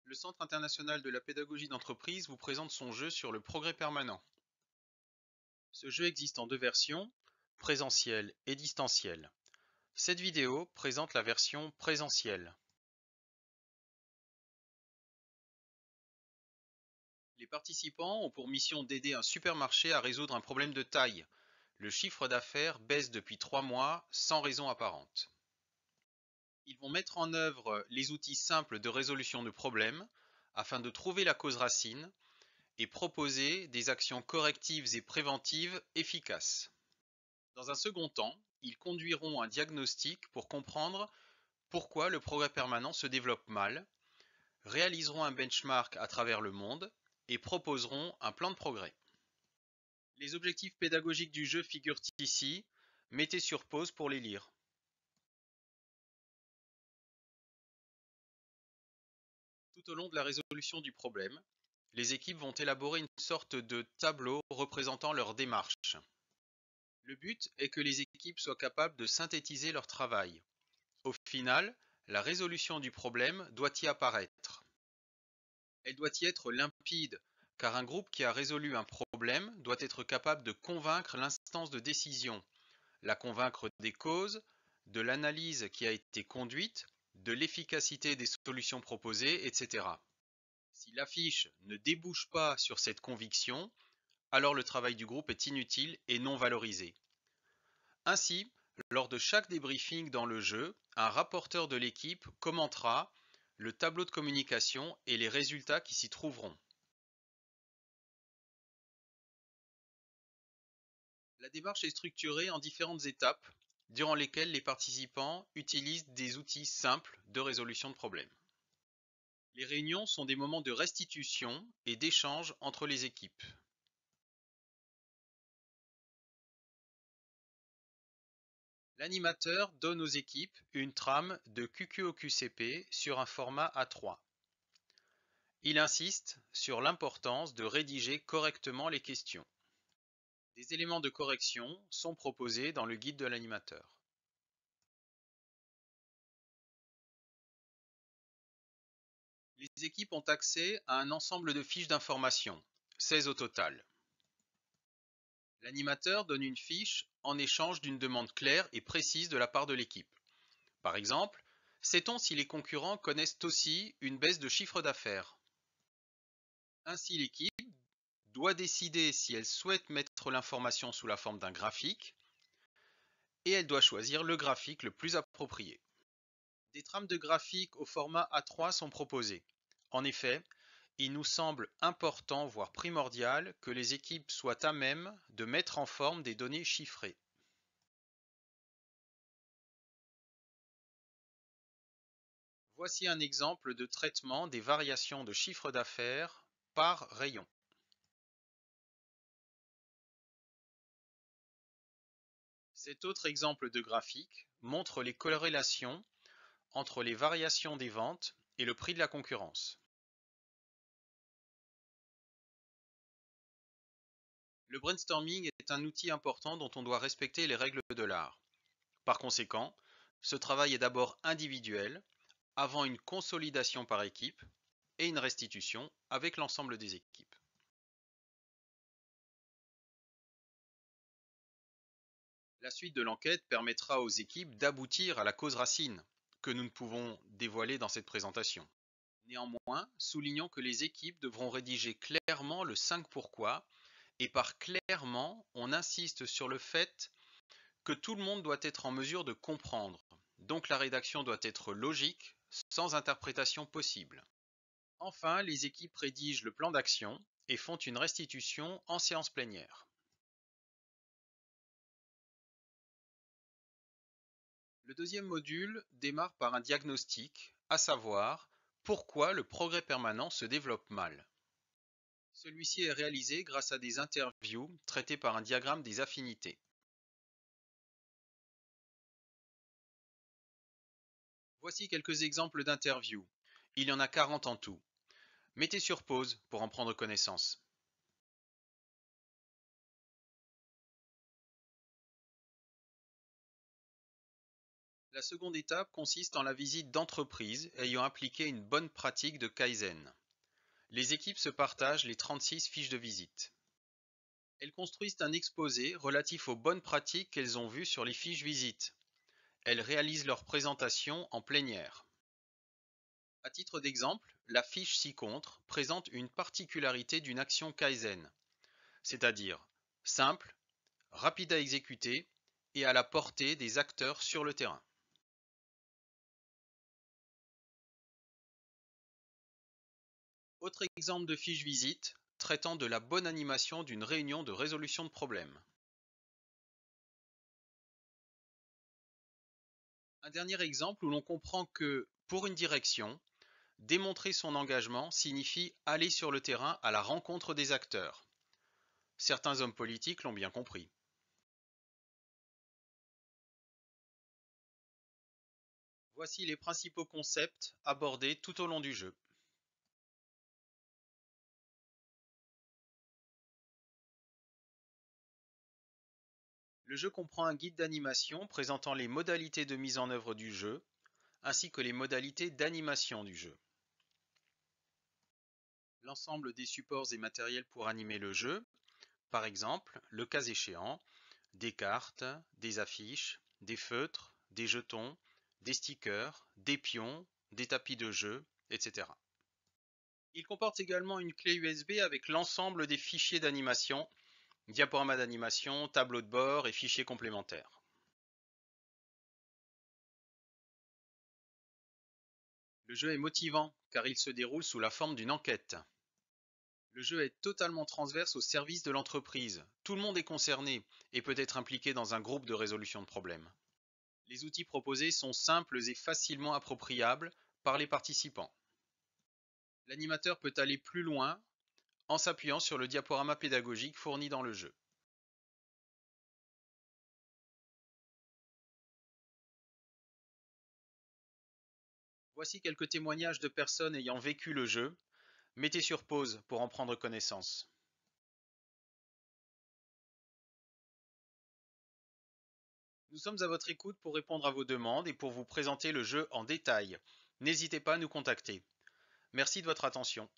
Le Centre international de la pédagogie d'entreprise vous présente son jeu sur le progrès permanent. Ce jeu existe en deux versions, présentielle et distancielle. Cette vidéo présente la version présentielle. Les participants ont pour mission d'aider un supermarché à résoudre un problème de taille. Le chiffre d'affaires baisse depuis 3 mois sans raison apparente. Ils vont mettre en œuvre les outils simples de résolution de problèmes afin de trouver la cause racine et proposer des actions correctives et préventives efficaces. Dans un second temps, ils conduiront un diagnostic pour comprendre pourquoi le progrès permanent se développe mal, réaliseront un benchmark à travers le monde et proposeront un plan de progrès. Les objectifs pédagogiques du jeu figurent ici, mettez sur pause pour les lire. Tout au long de la résolution du problème, les équipes vont élaborer une sorte de tableau représentant leur démarche. Le but est que les équipes soient capables de synthétiser leur travail. Au final, la résolution du problème doit y apparaître. Elle doit y être limpide, car un groupe qui a résolu un problème doit être capable de convaincre l'instance de décision, la convaincre des causes, de l'analyse qui a été conduite, de l'efficacité des solutions proposées, etc. Si l'affiche ne débouche pas sur cette conviction, alors le travail du groupe est inutile et non valorisé. Ainsi, lors de chaque débriefing dans le jeu, un rapporteur de l'équipe commentera le tableau de communication et les résultats qui s'y trouveront. La démarche est structurée en différentes étapes durant lesquelles les participants utilisent des outils simples de résolution de problèmes. Les réunions sont des moments de restitution et d'échange entre les équipes. L'animateur donne aux équipes une trame de QQOQCP sur un format A3. Il insiste sur l'importance de rédiger correctement les questions. Des éléments de correction sont proposés dans le guide de l'animateur. Les équipes ont accès à un ensemble de fiches d'information, 16 au total. L'animateur donne une fiche en échange d'une demande claire et précise de la part de l'équipe. Par exemple, sait-on si les concurrents connaissent aussi une baisse de chiffre d'affaires? Ainsi, l'équipe doit décider si elle souhaite mettre l'information sous la forme d'un graphique et elle doit choisir le graphique le plus approprié. Des trames de graphiques au format A3 sont proposées. En effet, il nous semble important, voire primordial, que les équipes soient à même de mettre en forme des données chiffrées. Voici un exemple de traitement des variations de chiffre d'affaires par rayon. Cet autre exemple de graphique montre les corrélations entre les variations des ventes et le prix de la concurrence. Le brainstorming est un outil important dont on doit respecter les règles de l'art. Par conséquent, ce travail est d'abord individuel, avant une consolidation par équipe et une restitution avec l'ensemble des équipes. La suite de l'enquête permettra aux équipes d'aboutir à la cause racine, que nous ne pouvons dévoiler dans cette présentation. Néanmoins, soulignons que les équipes devront rédiger clairement le 5 pourquoi, et par clairement, on insiste sur le fait que tout le monde doit être en mesure de comprendre, donc la rédaction doit être logique, sans interprétation possible. Enfin, les équipes rédigent le plan d'action et font une restitution en séance plénière. Le deuxième module démarre par un diagnostic, à savoir pourquoi le progrès permanent se développe mal. Celui-ci est réalisé grâce à des interviews traitées par un diagramme des affinités. Voici quelques exemples d'interviews. Il y en a 40 en tout. Mettez sur pause pour en prendre connaissance. La seconde étape consiste en la visite d'entreprises ayant appliqué une bonne pratique de Kaizen. Les équipes se partagent les 36 fiches de visite. Elles construisent un exposé relatif aux bonnes pratiques qu'elles ont vues sur les fiches visite. Elles réalisent leur présentation en plénière. À titre d'exemple, la fiche ci-contre présente une particularité d'une action Kaizen, c'est-à-dire simple, rapide à exécuter et à la portée des acteurs sur le terrain. Autre exemple de fiche visite traitant de la bonne animation d'une réunion de résolution de problèmes. Un dernier exemple où l'on comprend que, pour une direction, démontrer son engagement signifie aller sur le terrain à la rencontre des acteurs. Certains hommes politiques l'ont bien compris. Voici les principaux concepts abordés tout au long du jeu. Le jeu comprend un guide d'animation présentant les modalités de mise en œuvre du jeu, ainsi que les modalités d'animation du jeu. L'ensemble des supports et matériels pour animer le jeu, par exemple, le cas échéant, des cartes, des affiches, des feutres, des jetons, des stickers, des pions, des tapis de jeu, etc. Il comporte également une clé USB avec l'ensemble des fichiers d'animation, diaporamas d'animation, tableau de bord et fichiers complémentaires. Le jeu est motivant car il se déroule sous la forme d'une enquête. Le jeu est totalement transverse au service de l'entreprise. Tout le monde est concerné et peut être impliqué dans un groupe de résolution de problèmes. Les outils proposés sont simples et facilement appropriables par les participants. L'animateur peut aller plus loin en s'appuyant sur le diaporama pédagogique fourni dans le jeu. Voici quelques témoignages de personnes ayant vécu le jeu. Mettez sur pause pour en prendre connaissance. Nous sommes à votre écoute pour répondre à vos demandes et pour vous présenter le jeu en détail. N'hésitez pas à nous contacter. Merci de votre attention.